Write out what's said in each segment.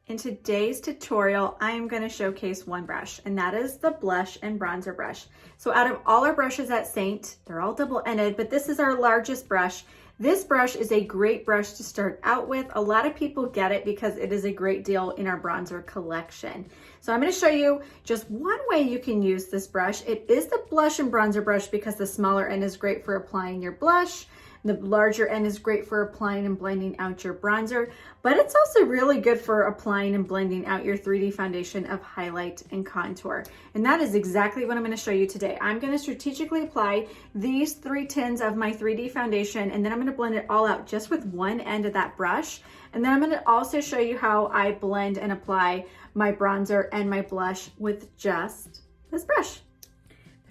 In today's tutorial, I'm going to showcase one brush, and that is the blush and bronzer brush. So out of all our brushes at Seint, they're all double-ended, but this is our largest brush. This brush is a great brush to start out with. A lot of people get it because it is a great deal in our bronzer collection. So I'm going to show you just one way you can use this brush. It is the blush and bronzer brush because the smaller end is great for applying your blush. The larger end is great for applying and blending out your bronzer, but it's also really good for applying and blending out your 3D foundation of highlight and contour. And that is exactly what I'm going to show you today. I'm going to strategically apply these 3 tins of my 3D foundation, and then I'm going to blend it all out just with one end of that brush. And then I'm going to also show you how I blend and apply my bronzer and my blush with just this brush.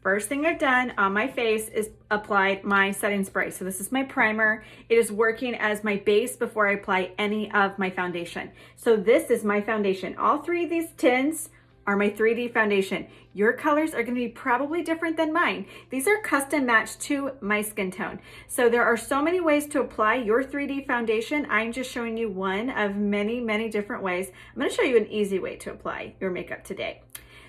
First thing I've done on my face is applied my setting spray. So this is my primer. It is working as my base before I apply any of my foundation. So this is my foundation. All 3 of these tins are my 3D foundation. Your colors are going to be probably different than mine. These are custom matched to my skin tone. So there are so many ways to apply your 3D foundation. I'm just showing you one of many, many different ways. I'm going to show you an easy way to apply your makeup today.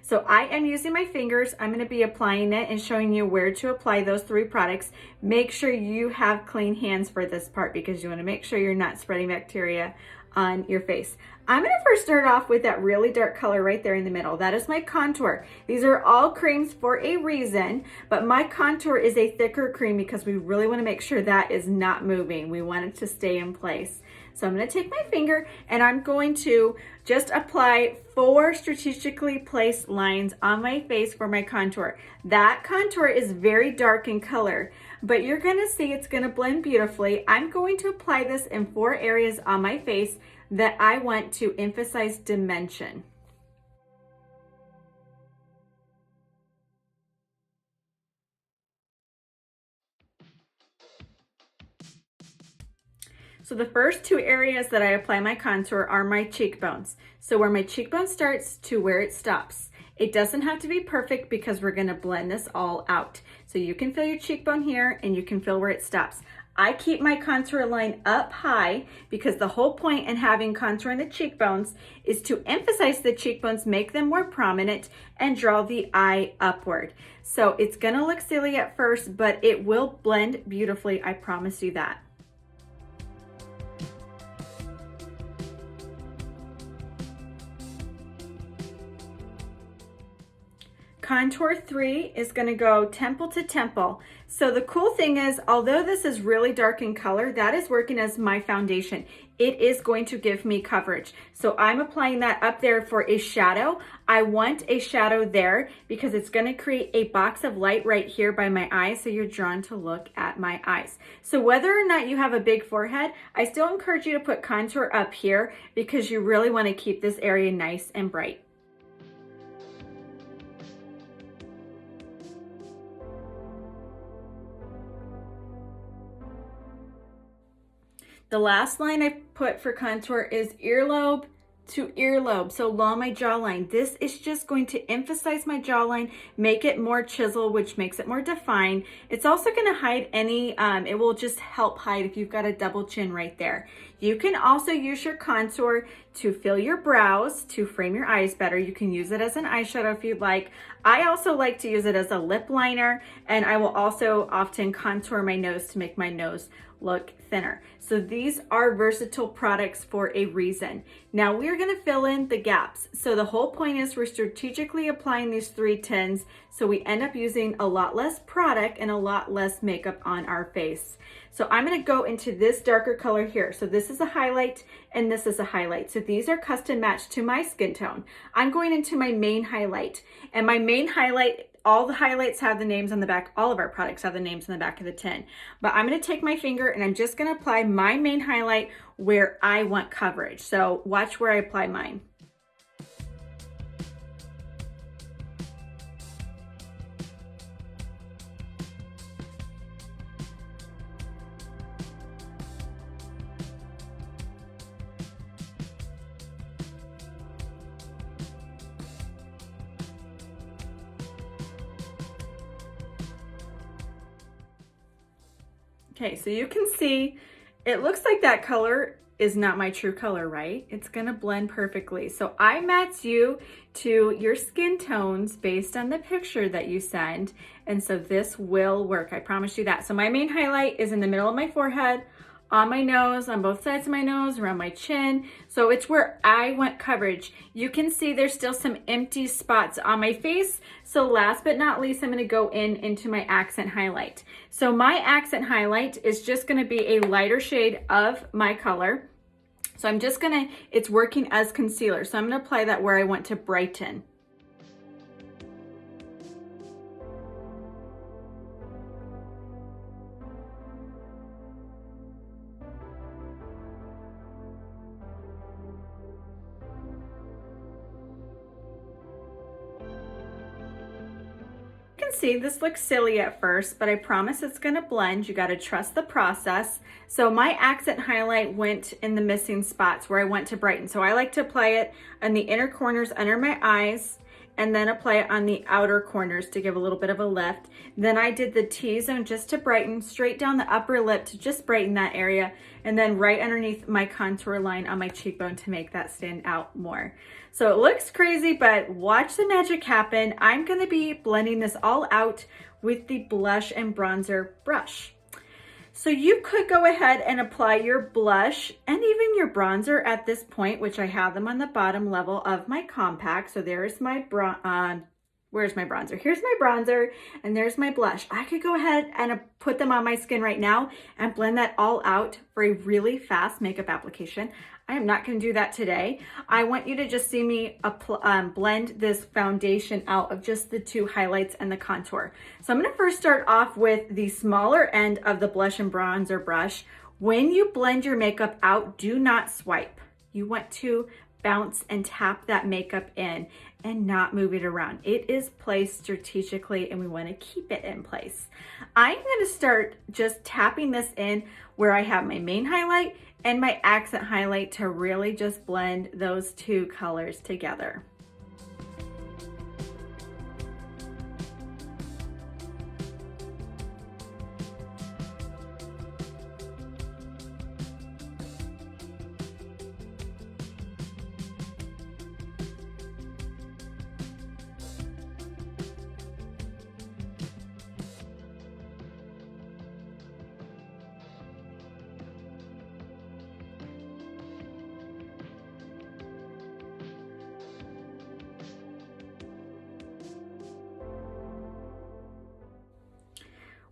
So I am using my fingers. I'm going to be applying it and showing you where to apply those 3 products. Make sure you have clean hands for this part because you want to make sure you're not spreading bacteria on your face. I'm going to first start off with that really dark color right there in the middle. That is my contour. These are all creams for a reason, but my contour is a thicker cream because we really want to make sure that is not moving. We want it to stay in place. So I'm going to take my finger and I'm going to just apply 4 strategically placed lines on my face for my contour. That contour is very dark in color, but you're going to see it's going to blend beautifully. I'm going to apply this in 4 areas on my face that I want to emphasize dimension. So the first 2 areas that I apply my contour are my cheekbones. So where my cheekbone starts to where it stops. It doesn't have to be perfect because we're gonna blend this all out. So you can feel your cheekbone here and you can feel where it stops. I keep my contour line up high because the whole point in having contour in the cheekbones is to emphasize the cheekbones, make them more prominent, and draw the eye upward. So it's gonna look silly at first, but it will blend beautifully, I promise you that. Contour 3 is going to go temple to temple. So the cool thing is, although this is really dark in color, that is working as my foundation. It is going to give me coverage. So I'm applying that up there for a shadow. I want a shadow there because it's going to create a box of light right here by my eyes, so you're drawn to look at my eyes. So whether or not you have a big forehead, I still encourage you to put contour up here because you really want to keep this area nice and bright. The last line I put for contour is earlobe to earlobe, so along my jawline. This is just going to emphasize my jawline, make it more chiseled, which makes it more defined. It's also going to hide any, it will just help hide if you've got a double chin right there. You can also use your contour to fill your brows, to frame your eyes better. You can use it as an eyeshadow if you'd like. I also like to use it as a lip liner, and I will also often contour my nose to make my nose look thinner. So these are versatile products for a reason. Now we're going to fill in the gaps. So the whole point is we're strategically applying these 3 tins so we end up using a lot less product and a lot less makeup on our face. So I'm going to go into this darker color here. So this is a highlight and this is a highlight. So these are custom matched to my skin tone. I'm going into my main highlight, and my main highlight, all the highlights have the names on the back. All of our products have the names on the back of the tin. But I'm going to take my finger and I'm just going to apply my main highlight where I want coverage. So watch where I apply mine. Okay, so you can see It looks like that color is not my true color, right? It's gonna blend perfectly. So I match you to your skin tones based on the picture that you send. And so this will work, I promise you that. So my main highlight is in the middle of my forehead, on my nose, on both sides of my nose, around my chin. So it's where I want coverage. You can see there's still some empty spots on my face. So last but not least, I'm gonna go into my accent highlight. So my accent highlight is just gonna be a lighter shade of my color. So I'm just gonna, it's working as concealer. So I'm gonna apply that where I want to brighten. See, this looks silly at first, but I promise it's gonna blend. You gotta trust the process. So my accent highlight went in the missing spots where I want to brighten. So I like to apply it on the inner corners under my eyes and then apply it on the outer corners to give a little bit of a lift. Then I did the T-zone just to brighten, straight down the upper lip to just brighten that area, and then right underneath my contour line on my cheekbone to make that stand out more. So it looks crazy, but watch the magic happen. I'm gonna be blending this all out with the blush and bronzer brush. So you could go ahead and apply your blush and even your bronzer at this point, which I have them on the bottom level of my compact. So there's my where's my bronzer? Here's my bronzer and there's my blush. I could go ahead and put them on my skin right now and blend that all out for a really fast makeup application. I am not going to do that today. I want you to just see me blend this foundation out of just the two highlights and the contour. So I'm going to first start off with the smaller end of the blush and bronzer brush. When you blend your makeup out, do not swipe. You want to bounce and tap that makeup in and not move it around. It is placed strategically and we want to keep it in place. I'm going to start just tapping this in where I have my main highlight and my accent highlight to really just blend those two colors together.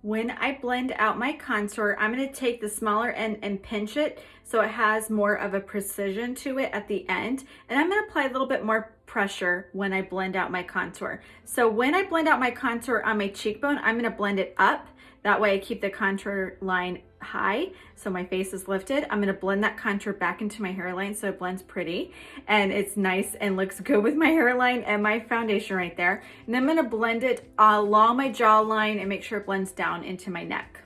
When I blend out my contour, I'm going to take the smaller end and pinch it so it has more of a precision to it at the end. And I'm going to apply a little bit more pressure when I blend out my contour. So when I blend out my contour on my cheekbone, I'm going to blend it up. That way I keep the contour line high, so my face is lifted. I'm gonna blend that contour back into my hairline so it blends pretty and it's nice and looks good with my hairline and my foundation right there. And then I'm gonna blend it along my jawline and make sure it blends down into my neck.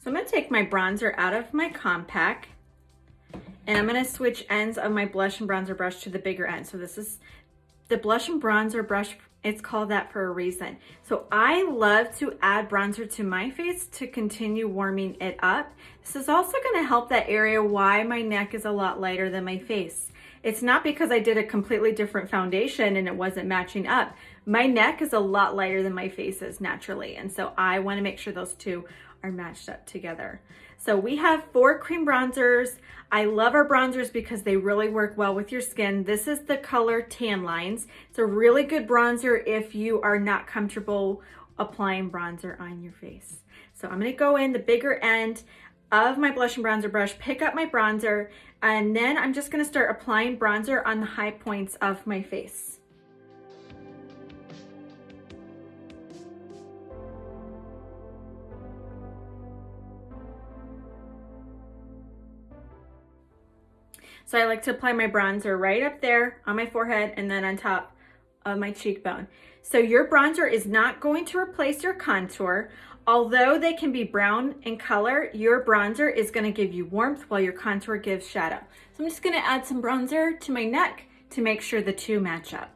So I'm going to take my bronzer out of my compact and I'm going to switch ends of my blush and bronzer brush to the bigger end. So this is the blush and bronzer brush. It's called that for a reason. So I love to add bronzer to my face to continue warming it up. This is also going to help that area why my neck is a lot lighter than my face. It's not because I did a completely different foundation and it wasn't matching up. My neck is a lot lighter than my face is naturally. And so I want to make sure those two are matched up together. So we have 4 cream bronzers. I love our bronzers because they really work well with your skin. This is the color TANLINES. It's a really good bronzer if you are not comfortable applying bronzer on your face. So I'm gonna go in the bigger end. of my blush and bronzer brush, pick up my bronzer, and then I'm just gonna start applying bronzer on the high points of my face. So I like to apply my bronzer right up there on my forehead and then on top of my cheekbone. So your bronzer is not going to replace your contour. Although they can be brown in color, your bronzer is going to give you warmth while your contour gives shadow. So I'm just going to add some bronzer to my neck to make sure the two match up.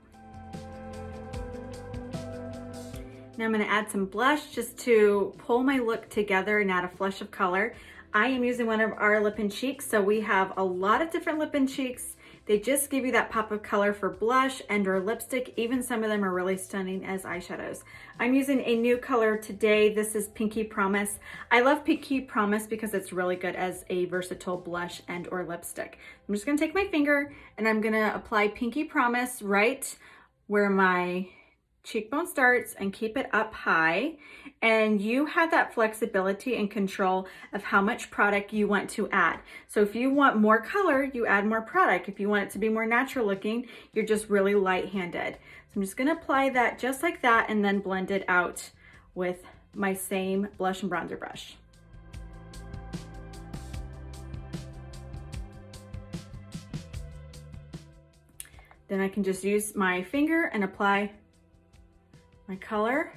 Now I'm going to add some blush just to pull my look together and add a flush of color. I am using one of our lip and cheeks, so we have a lot of different lip and cheeks. They just give you that pop of color for blush and or lipstick. Even some of them are really stunning as eyeshadows. I'm using a new color today. This is Pinky Promise. I love Pinky Promise because it's really good as a versatile blush and or lipstick. I'm just gonna take my finger and I'm gonna apply Pinky Promise right where my cheekbone starts and keep it up high. And you have that flexibility and control of how much product you want to add. So if you want more color, you add more product. If you want it to be more natural looking, you're just really light-handed. So I'm just gonna apply that just like that and then blend it out with my same blush and bronzer brush. Then I can just use my finger and apply my color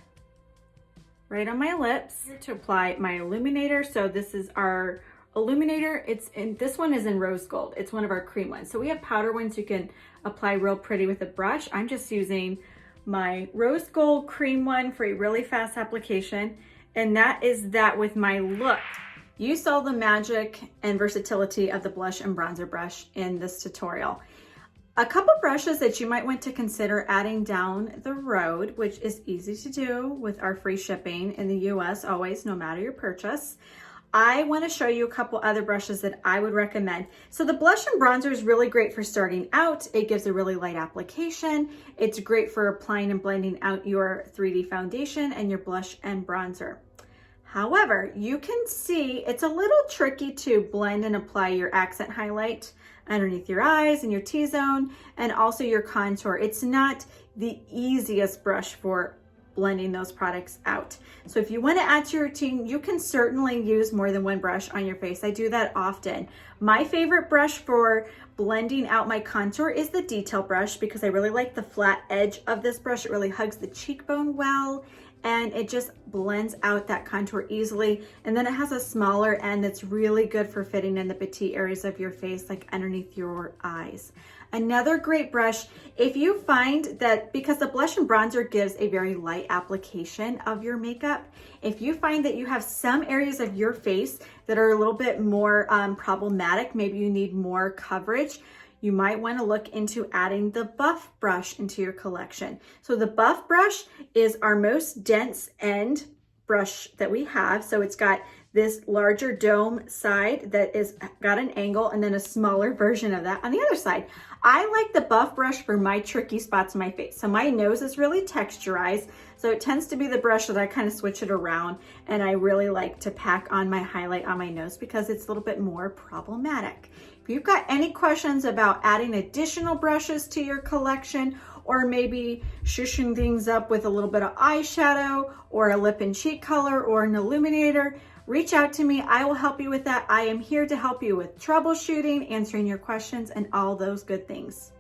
right on my lips. Here to apply my Illuminator. So this is our Illuminator. This one is in rose gold. It's one of our cream ones. So we have powder ones you can apply real pretty with a brush. I'm just using my rose gold cream one for a really fast application. And that is that with my look. You saw the magic and versatility of the blush and bronzer brush in this tutorial. A couple brushes that you might want to consider adding down the road, which is easy to do with our free shipping in the US always, no matter your purchase. I want to show you a couple other brushes that I would recommend. So the blush and bronzer is really great for starting out. It gives a really light application. It's great for applying and blending out your 3D foundation and your blush and bronzer. However, you can see it's a little tricky to blend and apply your accent highlight underneath your eyes and your T-zone and also your contour. It's not the easiest brush for blending those products out. So if you want to add to your routine, you can certainly use more than one brush on your face. I do that often. My favorite brush for blending out my contour is the detail brush because I really like the flat edge of this brush. It really hugs the cheekbone well and it just blends out that contour easily. And then it has a smaller end that's really good for fitting in the petite areas of your face, like underneath your eyes. Another great brush, if you find that, because the blush and bronzer gives a very light application of your makeup, if you find that you have some areas of your face that are a little bit more problematic, maybe you need more coverage, you might want to look into adding the buff brush into your collection. So the buff brush is our most dense end brush that we have. So it's got this larger dome side that is got an angle and then a smaller version of that on the other side. I like the buff brush for my tricky spots on my face. So my nose is really texturized. So it tends to be the brush that I kind of switch it around, and I really like to pack on my highlight on my nose because it's a little bit more problematic. If you've got any questions about adding additional brushes to your collection, or maybe shushing things up with a little bit of eyeshadow or a lip and cheek color or an illuminator, reach out to me. I will help you with that. I am here to help you with troubleshooting, answering your questions, and all those good things.